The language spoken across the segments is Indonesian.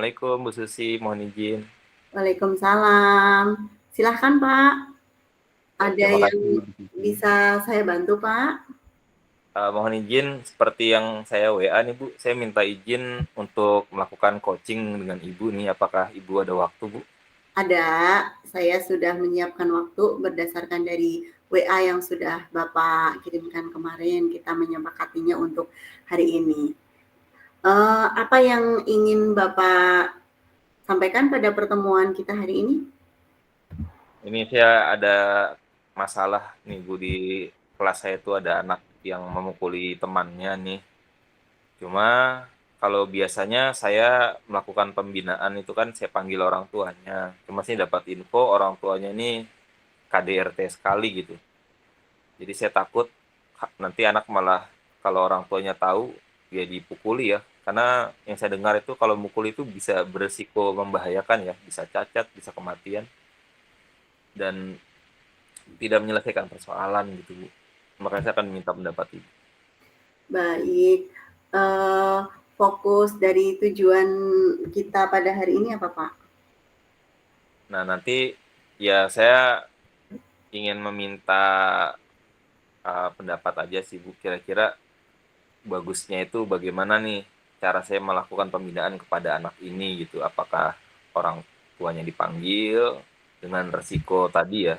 Assalamualaikum Bu Susi, mohon izin. Waalaikumsalam. Silahkan Pak, Ya, ada terima yang kasih Bu Susi. bisa saya bantu Pak? Mohon izin seperti yang saya WA nih Bu, saya minta izin untuk melakukan coaching dengan Ibu nih, apakah Ibu ada waktu Bu? Ada, saya sudah menyiapkan waktu berdasarkan dari WA yang sudah Bapak kirimkan kemarin, kita menyepakatinya untuk hari ini. Apa yang ingin Bapak sampaikan pada pertemuan kita hari ini? Ini saya ada masalah nih Bu, di kelas saya itu ada anak yang memukuli temannya nih. Cuma kalau biasanya saya melakukan pembinaan itu kan saya panggil orang tuanya. Cuma saya dapat info orang tuanya ini KDRT sekali gitu. Jadi saya takut nanti anak malah kalau orang tuanya tahu ya dipukuli ya. Karena yang saya dengar itu kalau mukul itu bisa beresiko membahayakan ya, bisa cacat, bisa kematian dan tidak menyelesaikan persoalan gitu Bu. Makanya saya akan minta pendapat Ibu. Baik, eee, fokus dari tujuan kita pada hari ini apa Pak? Nah nanti ya saya ingin meminta pendapat aja sih Bu. Kira-kira bagusnya itu bagaimana nih cara saya melakukan pembinaan kepada anak ini gitu. Apakah orang tuanya dipanggil dengan resiko tadi ya,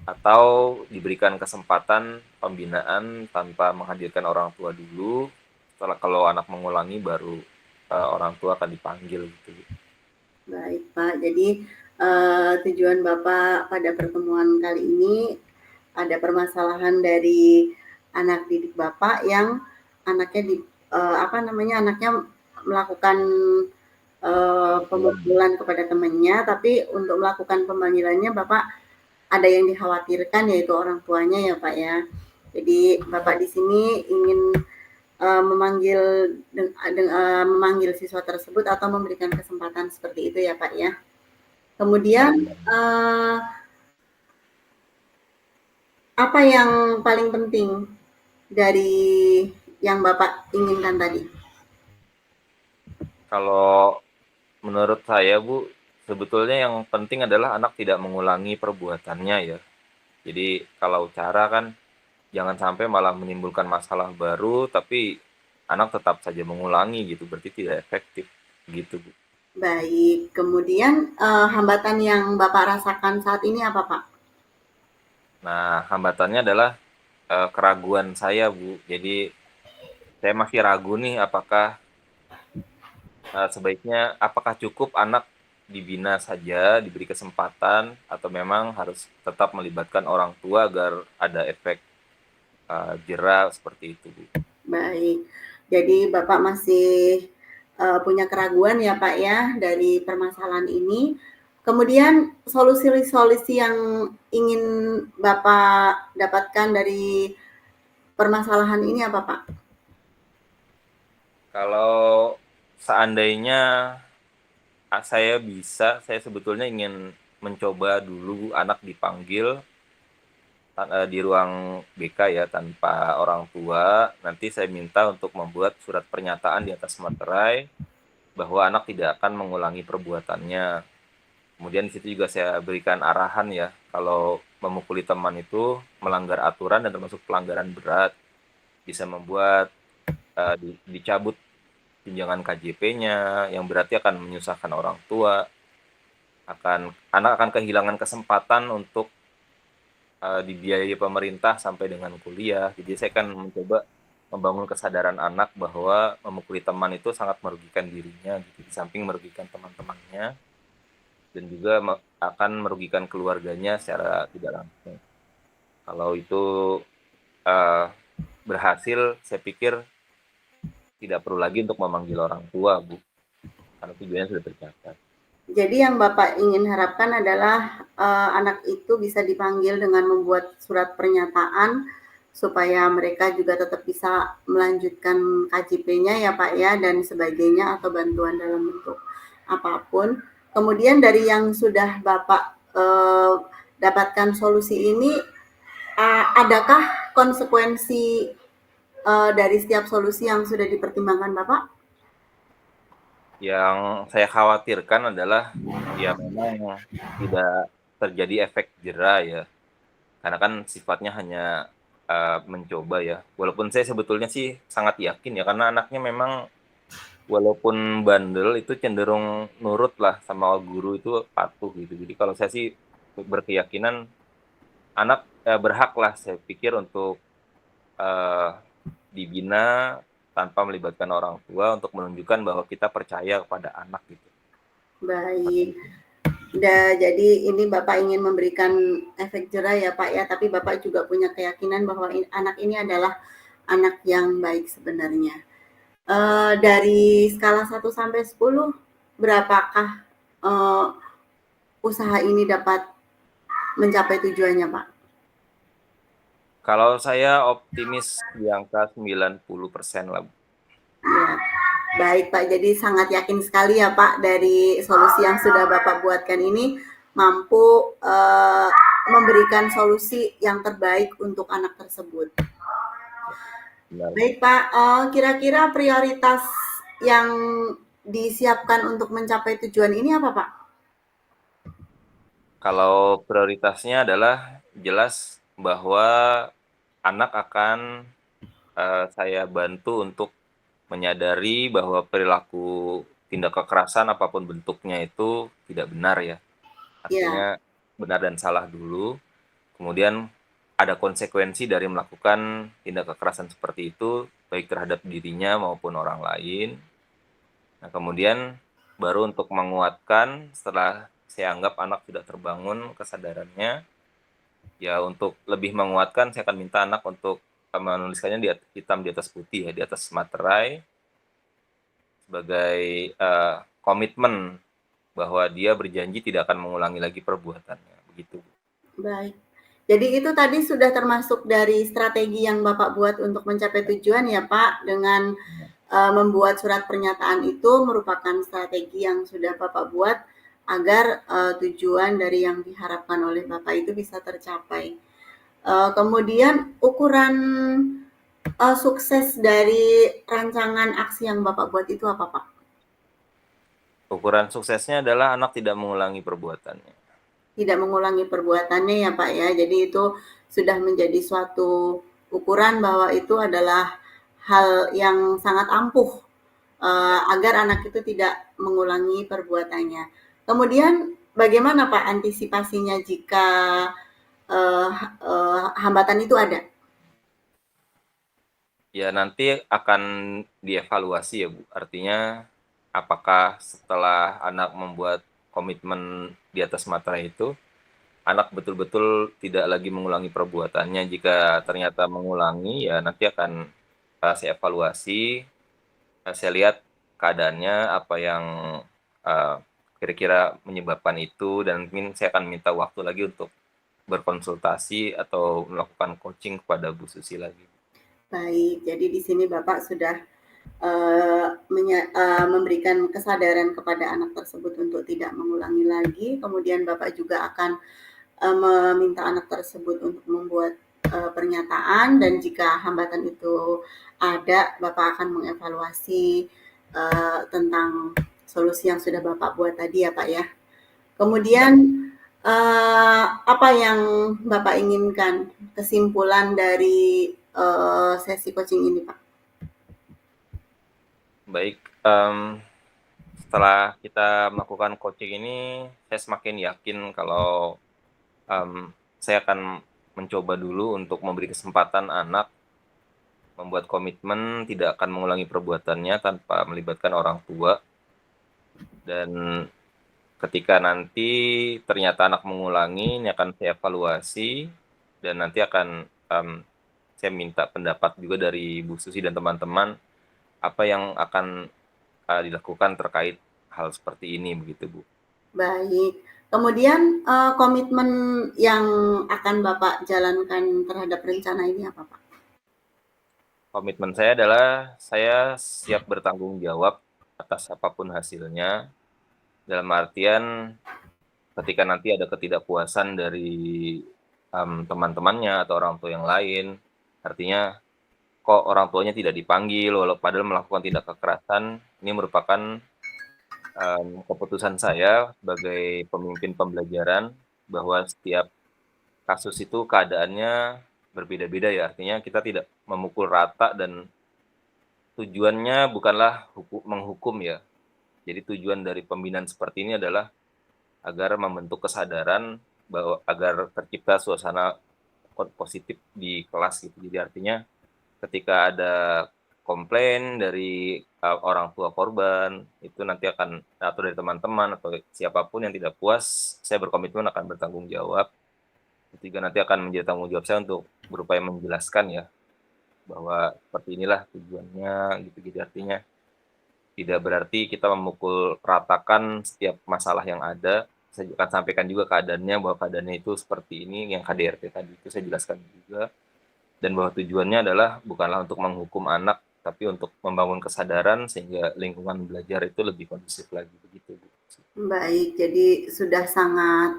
atau diberikan kesempatan pembinaan tanpa menghadirkan orang tua dulu. Setelah kalau anak mengulangi baru orang tua akan dipanggil gitu. Baik Pak, jadi tujuan Bapak pada pertemuan kali ini ada permasalahan dari anak didik Bapak yang anaknya anaknya melakukan Panggilan. pemukulan kepada temannya, tapi untuk melakukan pemanggilannya Bapak ada yang dikhawatirkan yaitu orang tuanya ya Pak ya. Jadi Bapak di sini ingin memanggil memanggil siswa tersebut atau memberikan kesempatan seperti itu ya Pak ya. Ya Kemudian benar. apa yang paling penting dari yang Bapak inginkan tadi? Kalau menurut saya Bu, sebetulnya yang penting adalah anak tidak mengulangi perbuatannya ya. Jadi kalau cara kan jangan sampai malah menimbulkan masalah baru, tapi anak tetap saja mengulangi gitu, berarti tidak efektif gitu Bu. Baik, kemudian hambatan yang Bapak rasakan saat ini apa Pak? Nah, hambatannya adalah keraguan saya Bu. Jadi saya masih ragu nih apakah sebaiknya apakah cukup anak dibina saja, diberi kesempatan, atau memang harus tetap melibatkan orang tua agar ada efek jera seperti itu Bu. Baik, jadi Bapak masih punya keraguan ya Pak ya dari permasalahan ini. Kemudian solusi-solusi yang ingin Bapak dapatkan dari permasalahan ini apa Pak? Kalau seandainya saya sebetulnya ingin mencoba dulu anak dipanggil di ruang BK ya tanpa orang tua. Nanti saya minta untuk membuat surat pernyataan di atas materai bahwa anak tidak akan mengulangi perbuatannya. Kemudian di situ juga saya berikan arahan ya, kalau memukuli teman itu melanggar aturan dan termasuk pelanggaran berat, bisa membuat dicabut tunjangan KJP-nya, yang berarti akan menyusahkan orang tua, anak akan kehilangan kesempatan untuk dibiayai pemerintah sampai dengan kuliah. Jadi saya akan mencoba membangun kesadaran anak bahwa memukuli teman itu sangat merugikan dirinya, gitu. Di samping merugikan teman-temannya dan juga akan merugikan keluarganya secara tidak langsung. Kalau itu uh, berhasil, saya pikir tidak perlu lagi untuk memanggil orang tua, Bu, karena tujuannya sudah tercapai. Jadi yang Bapak ingin harapkan adalah anak itu bisa dipanggil dengan membuat surat pernyataan supaya mereka juga tetap bisa melanjutkan KJP-nya ya Pak ya dan sebagainya atau bantuan dalam bentuk apapun. Kemudian dari yang sudah Bapak dapatkan solusi ini, adakah konsekuensi dari setiap solusi yang sudah dipertimbangkan Bapak? Yang saya khawatirkan adalah, ya memang tidak terjadi efek jera ya, karena kan sifatnya hanya, mencoba ya. Walaupun saya sebetulnya sih sangat yakin ya, karena anaknya memang walaupun bandel itu cenderung nurut lah sama guru itu patuh gitu. Jadi kalau saya sih berkeyakinan anak, berhak lah saya pikir untuk, eee, dibina tanpa melibatkan orang tua untuk menunjukkan bahwa kita percaya kepada anak gitu, seperti Baik. itu. Jadi ini Bapak ingin memberikan efek jera ya Pak ya, tapi Bapak juga punya keyakinan bahwa anak ini adalah anak yang baik sebenarnya. Dari skala 1 sampai 10, berapakah eh, usaha ini dapat mencapai tujuannya Pak? Kalau saya optimis di angka 90% lah, Bu. Ya, baik Pak. Jadi sangat yakin sekali ya Pak dari solusi yang sudah Bapak buatkan ini mampu memberikan solusi yang terbaik untuk anak tersebut. Benar, Bu. Baik Pak, kira-kira prioritas yang disiapkan untuk mencapai tujuan ini apa Pak? Kalau prioritasnya adalah jelas bahwa anak akan, saya bantu untuk menyadari bahwa perilaku tindak kekerasan apapun bentuknya itu tidak benar ya. Ya, Artinya benar dan salah dulu, kemudian ada konsekuensi dari melakukan tindak kekerasan seperti itu, baik terhadap dirinya maupun orang lain. Nah, kemudian baru untuk menguatkan setelah saya anggap anak sudah terbangun kesadarannya, ya untuk lebih menguatkan saya akan minta anak untuk, menuliskannya hitam di atas putih ya, di atas materai sebagai, komitmen bahwa dia berjanji tidak akan mengulangi lagi perbuatannya, begitu. baik. Jadi itu tadi sudah termasuk dari strategi yang Bapak buat untuk mencapai tujuan ya Pak, dengan membuat surat pernyataan itu merupakan strategi yang sudah Bapak buat agar tujuan dari yang diharapkan oleh Bapak itu bisa tercapai. Kemudian ukuran sukses dari rancangan aksi yang Bapak buat itu apa Pak? Ukuran suksesnya adalah anak tidak mengulangi perbuatannya. Tidak mengulangi perbuatannya ya Pak ya. Jadi itu sudah menjadi suatu ukuran bahwa itu adalah hal yang sangat ampuh agar anak itu tidak mengulangi perbuatannya. Kemudian bagaimana Pak antisipasinya jika hambatan itu ada? Ya nanti akan dievaluasi ya, Bu. Artinya apakah setelah anak membuat komitmen di atas materai itu, anak betul-betul tidak lagi mengulangi perbuatannya. Jika ternyata mengulangi, ya nanti akan, saya evaluasi, saya lihat keadaannya, apa yang, eee, kira-kira menyebabkan itu, dan mungkin saya akan minta waktu lagi untuk berkonsultasi atau melakukan coaching kepada Bu Susi lagi. Baik, jadi di sini Bapak sudah memberikan kesadaran kepada anak tersebut untuk tidak mengulangi lagi. Kemudian Bapak juga akan meminta anak tersebut untuk membuat pernyataan, dan jika hambatan itu ada, Bapak akan mengevaluasi tentang solusi yang sudah Bapak buat tadi ya Pak ya. Benar. Kemudian apa yang Bapak inginkan kesimpulan dari sesi coaching ini Pak? Baik, setelah kita melakukan coaching ini, saya semakin yakin kalau, saya akan mencoba dulu untuk memberi kesempatan anak membuat komitmen tidak akan mengulangi perbuatannya tanpa melibatkan orang tua, dan ketika nanti ternyata anak mengulangi, ini akan saya evaluasi dan nanti akan, saya minta pendapat juga dari Bu Susi dan teman-teman, apa yang akan, dilakukan terkait hal seperti ini, begitu, Bu. Baik. Kemudian komitmen yang akan Bapak jalankan terhadap rencana ini apa Pak? Komitmen saya adalah saya siap bertanggung jawab atas apapun hasilnya, dalam artian ketika nanti ada ketidakpuasan dari, teman-temannya atau orang tua yang lain, artinya kok orang tuanya tidak dipanggil padahal melakukan tindak kekerasan, ini merupakan keputusan saya sebagai pemimpin pembelajaran bahwa setiap kasus itu keadaannya berbeda-beda ya, artinya kita tidak memukul rata dan tujuannya bukanlah menghukum ya. Jadi tujuan dari pembinaan seperti ini adalah agar membentuk kesadaran bahwa agar tercipta suasana positif di kelas gitu. Jadi artinya ketika ada komplain dari orang tua korban, itu nanti akan atau dari teman-teman atau siapapun yang tidak puas, saya berkomitmen akan bertanggung jawab. Ketiga nanti akan menjadi tanggung jawab saya untuk berupaya menjelaskan ya bahwa seperti inilah tujuannya gitu. Jadi artinya tidak berarti kita memukul ratakan setiap masalah yang ada. Saya akan sampaikan juga keadaannya bahwa keadaannya itu seperti ini yang KDRT tadi itu saya jelaskan juga. Dan bahwa tujuannya adalah bukanlah untuk menghukum anak, tapi untuk membangun kesadaran sehingga lingkungan belajar itu lebih kondusif lagi begitu, Bu. Baik, jadi sudah sangat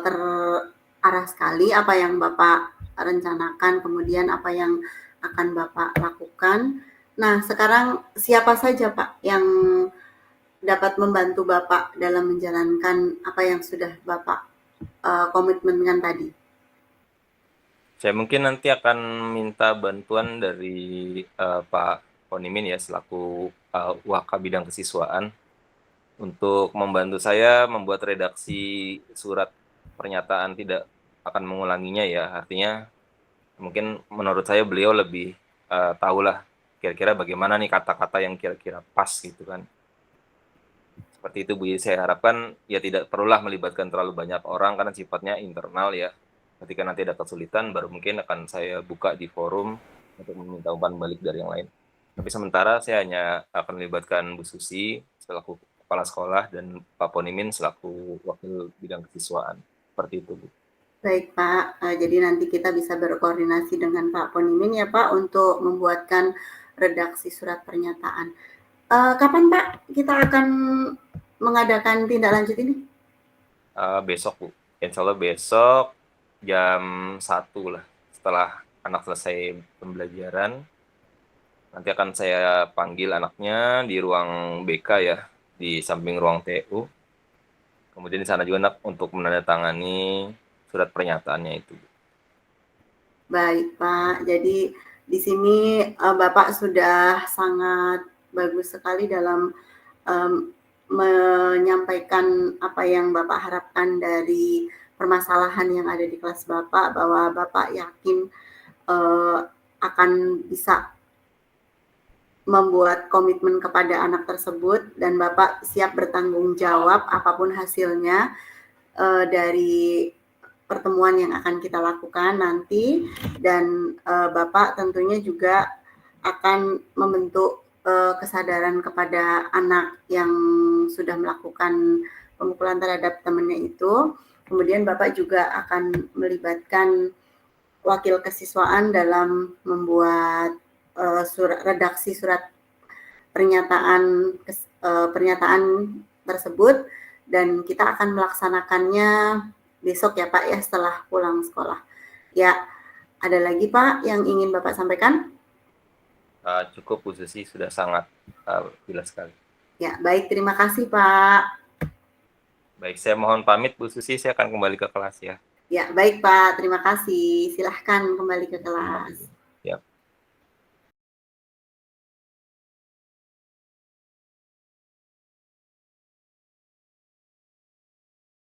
terarah sekali apa yang Bapak rencanakan, kemudian apa yang akan Bapak lakukan. Nah, sekarang siapa saja Pak yang dapat membantu Bapak dalam menjalankan apa yang sudah Bapak komitmenkan tadi? Saya mungkin nanti akan minta bantuan dari Pak Ponimin ya selaku Waka Bidang Kesiswaan untuk membantu saya membuat redaksi surat pernyataan tidak akan mengulanginya ya. Artinya mungkin menurut saya beliau lebih tahulah kira-kira bagaimana nih kata-kata yang kira-kira pas gitu kan. Seperti itu Bu, saya harapkan ya tidak perlulah melibatkan terlalu banyak orang karena sifatnya internal ya. Ketika nanti ada kesulitan baru mungkin akan saya buka di forum untuk meminta umpan balik dari yang lain. Tapi sementara saya hanya akan melibatkan Bu Susi selaku kepala sekolah dan Pak Ponimin selaku wakil bidang kesiswaan. Seperti itu Bu. Baik Pak, jadi nanti kita bisa berkoordinasi dengan Pak Ponimin ya Pak untuk membuatkan redaksi surat pernyataan. Kapan Pak kita akan mengadakan tindak lanjut ini? Besok Bu, insya Allah besok jam 1 lah setelah anak selesai pembelajaran. Nanti akan saya panggil anaknya di ruang BK ya, di samping ruang TU. Kemudian di sana juga untuk menandatangani surat pernyataannya itu. Baik Pak, jadi di sini Bapak sudah sangat bagus sekali dalam menyampaikan apa yang Bapak harapkan dari permasalahan yang ada di kelas Bapak, bahwa Bapak yakin akan bisa membuat komitmen kepada anak tersebut dan Bapak siap bertanggung jawab apapun hasilnya dari pertemuan yang akan kita lakukan nanti, dan Bapak tentunya juga akan membentuk kesadaran kepada anak yang sudah melakukan pemukulan terhadap temannya itu. Kemudian Bapak juga akan melibatkan wakil kesiswaan dalam membuat redaksi surat pernyataan tersebut, dan kita akan melaksanakannya besok ya Pak ya setelah pulang sekolah. Ya, ada lagi Pak yang ingin Bapak sampaikan? Cukup Bu Susi, sudah sangat jelas sekali. Ya, baik, terima kasih Pak. Baik, saya mohon pamit Bu Susi, saya akan kembali ke kelas ya. Ya, baik Pak, terima kasih. Silahkan kembali ke kelas.